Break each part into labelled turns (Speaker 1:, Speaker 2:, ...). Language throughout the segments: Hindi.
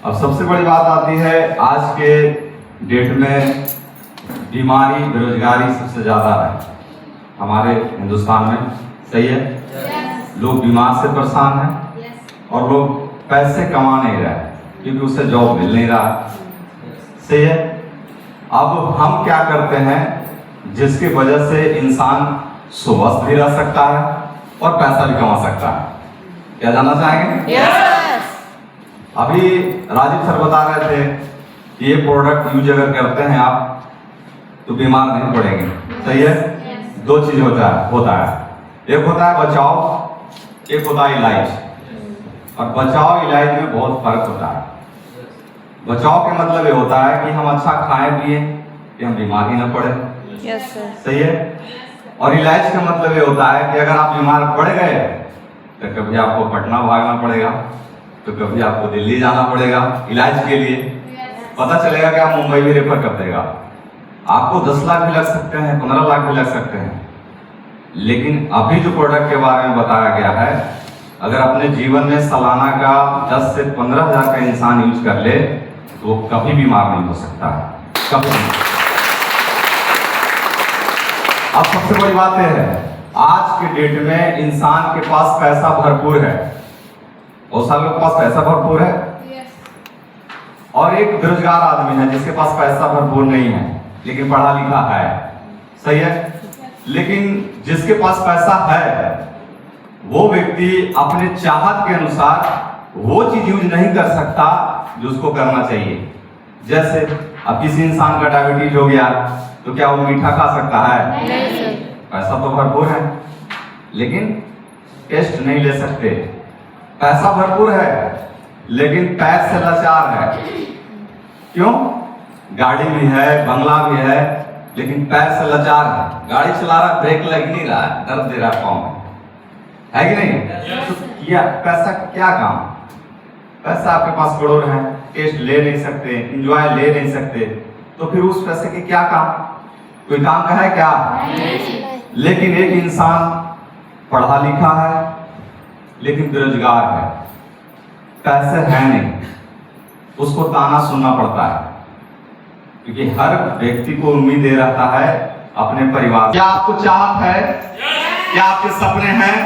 Speaker 1: अब सबसे बड़ी बात आती है, आज के डेट में बीमारी बेरोजगारी सबसे ज्यादा है हमारे हिंदुस्तान में। सही है? लोग बीमार से परेशान हैं और लोग पैसे कमा नहीं रहे क्योंकि उससे जॉब मिल नहीं रहा। सही है? अब हम क्या करते हैं जिसकी वजह से इंसान स्वस्थ भी रह सकता है और पैसा भी कमा सकता है? क्या जानना चाहेंगे? अभी राजीव सर बता रहे थे कि ये प्रोडक्ट यूज अगर करते हैं आप तो बीमार नहीं पड़ेंगे। सही है? दो चीज होता है एक होता है बचाव, एक होता है इलाज। और बचाव इलाज में बहुत फर्क होता है। बचाव के मतलब ये होता है कि हम अच्छा खाएं पिए कि हम बीमार ही ना पड़े। सही है? और इलाज का मतलब ये होता है कि अगर आप बीमार पड़ गए तो कभी आपको पटना भागना पड़ेगा, तो कभी आपको दिल्ली जाना पड़ेगा इलाज के लिए। पता चलेगा कि आप मुंबई में रेफर कर देगा, आपको 10 लाख भी लग सकते हैं, 15 लाख भी लग सकते हैं। लेकिन अभी जो प्रोडक्ट के बारे में बताया गया है, अगर अपने जीवन में सालाना का 10 से 15 हज़ार का इंसान यूज कर ले तो वो कभी बीमार नहीं हो सकता है, कभी। अब सबसे बड़ी बात यह है, आज के डेट में इंसान के पास पैसा भरपूर है, बहुत सारे लोगों के पास पैसा भरपूर है, और एक बेरोजगार आदमी है जिसके पास पैसा भरपूर नहीं है लेकिन पढ़ा लिखा है। सही है? लेकिन जिसके पास पैसा है वो व्यक्ति अपने चाहत के अनुसार वो चीज यूज नहीं कर सकता जो उसको करना चाहिए। जैसे अब किसी इंसान का डायबिटीज हो गया तो क्या वो मीठा खा सकता है? नहीं। पैसा तो भरपूर है लेकिन टेस्ट नहीं ले सकते। पैसा भरपूर है लेकिन पैर से लाचार है। क्यों? गाड़ी भी है, बंगला भी है, लेकिन पैर से लाचार है। गाड़ी चला रहा, ब्रेक लग नहीं रहा है, दर्द दे रहा पाँव में, है कि नहीं? तो किया पैसा क्या काम? पैसा आपके पास करोड़ है, टेस्ट ले नहीं सकते, एंजॉय ले नहीं सकते, तो फिर उस पैसे के क्या काम? कोई काम का है क्या? लेकिन एक इंसान पढ़ा लिखा है लेकिन बेरोजगार है, पैसे है नहीं, उसको ताना सुनना पड़ता है क्योंकि हर व्यक्ति को उम्मीद दे रहता है अपने परिवार। क्या आपको चाहत है? क्या आपके सपने हैं?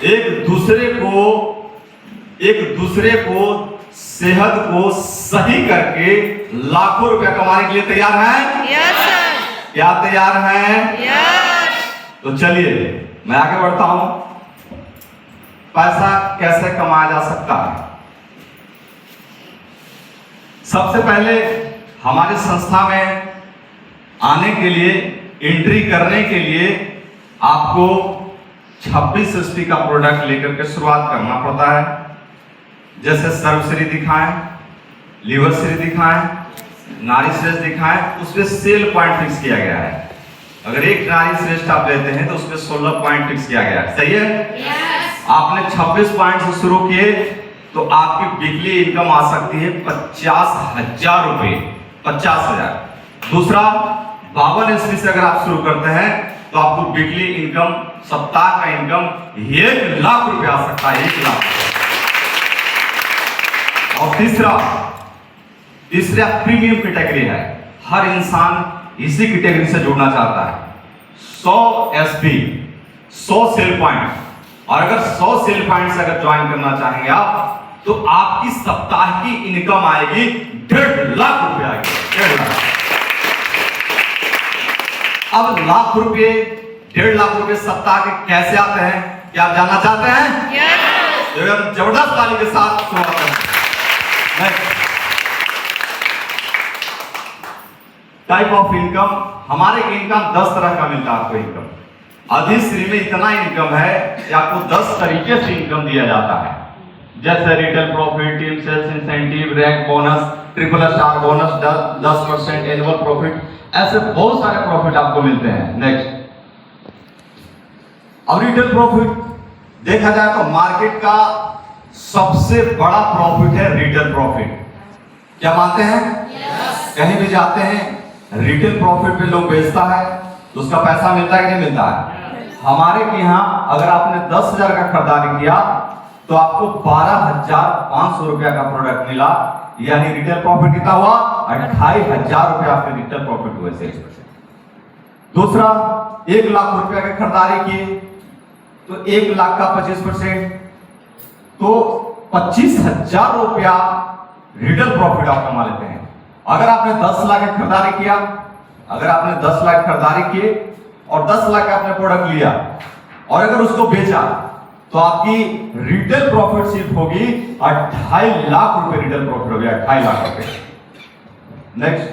Speaker 1: एक दूसरे को सेहत को सही करके लाखों रुपया कमाने के लिए तैयार हैं? क्या तैयार हैं? तो चलिए मैं आगे बढ़ता हूं। पैसा कैसे कमाया जा सकता है? सबसे पहले हमारे संस्था में आने के लिए, एंट्री करने के लिए आपको 26 एसपी का प्रोडक्ट लेकर के शुरुआत करना पड़ता है। जैसे सर्वश्री दिखाएं, लीवरश्री दिखाएं, नारी श्रेष्ठ दिखाएं, उसमें सेल पॉइंट फिक्स किया गया है। अगर एक नारी श्रेष्ठ आप लेते हैं तो उसमें 16 पॉइंट फिक्स किया गया है। सही है? आपने 26 पॉइंट से शुरू किए तो आपकी वीकली इनकम आ सकती है 50,000 रुपए, 50,000। दूसरा, 52 एसपी से अगर आप शुरू करते हैं तो आपको वीकली इनकम, सप्ताह का इनकम 1 लाख रुपए आ सकता है, 1 लाख। और तीसरा प्रीमियम कैटेगरी है। हर इंसान इसी कैटेगरी से जुड़ना चाहता है। 100 एसपी, 100 सेल पॉइंट, और अगर 100 सेल पॉइंट से अगर ज्वाइन करना चाहेंगे आप तो आपकी सप्ताह की इनकम आएगी 1.5 लाख रुपए आएगी, 1.5 लाख। अब लाख रुपए, 1.5 लाख रुपए सप्ताह के कैसे आते हैं, क्या आप जानना चाहते हैं? तो जबरदस्त ताली के साथ शुरुआत करें। टाइप ऑफ इनकम, हमारे इनकम 10 तरह का मिलता है आपको। इनकम अधिश्री में इतना इनकम है कि आपको 10 तरीके से इनकम दिया जाता है। जैसे retail profit, team sales incentive, rank bonus, triple star bonus, 10% annual profit, ऐसे बहुत सारे प्रॉफिट आपको मिलते हैं। नेक्स्ट, अब रिटेल प्रॉफिट देखा जाए तो मार्केट का सबसे बड़ा प्रॉफिट है रिटेल प्रॉफिट। क्या मानते हैं? कहीं भी जाते हैं रिटेल प्रॉफिट पे लोग बेचता है तो उसका पैसा मिलता है कि नहीं मिलता है? हमारे के यहाँ अगर आपने 10,000 का खरीदारी किया तो आपको 12,500 रुपया का प्रोडक्ट मिला, यानी रिटेल प्रॉफिट कितना हुआ? 28,000 रुपया आपके रिटेल प्रॉफिट हुए सेल्स परसेंट। दूसरा, 1 लाख रुपया की खरीदारी किए तो 1 लाख का 25%, तो 25,000 रुपया रिटेल प्रॉफिट आप कमा लेते हैं। अगर आपने 10 लाख की खरीदारी किया, अगर आपने 10 लाख खरीदारी किए और 10 लाख का आपने प्रोडक्ट लिया और अगर उसको बेचा तो आपकी रिटेल प्रॉफिट सिर्फ होगी 28 लाख रुपए रिटेल प्रॉफिट हो गया, 28 लाख रुपए। नेक्स्ट,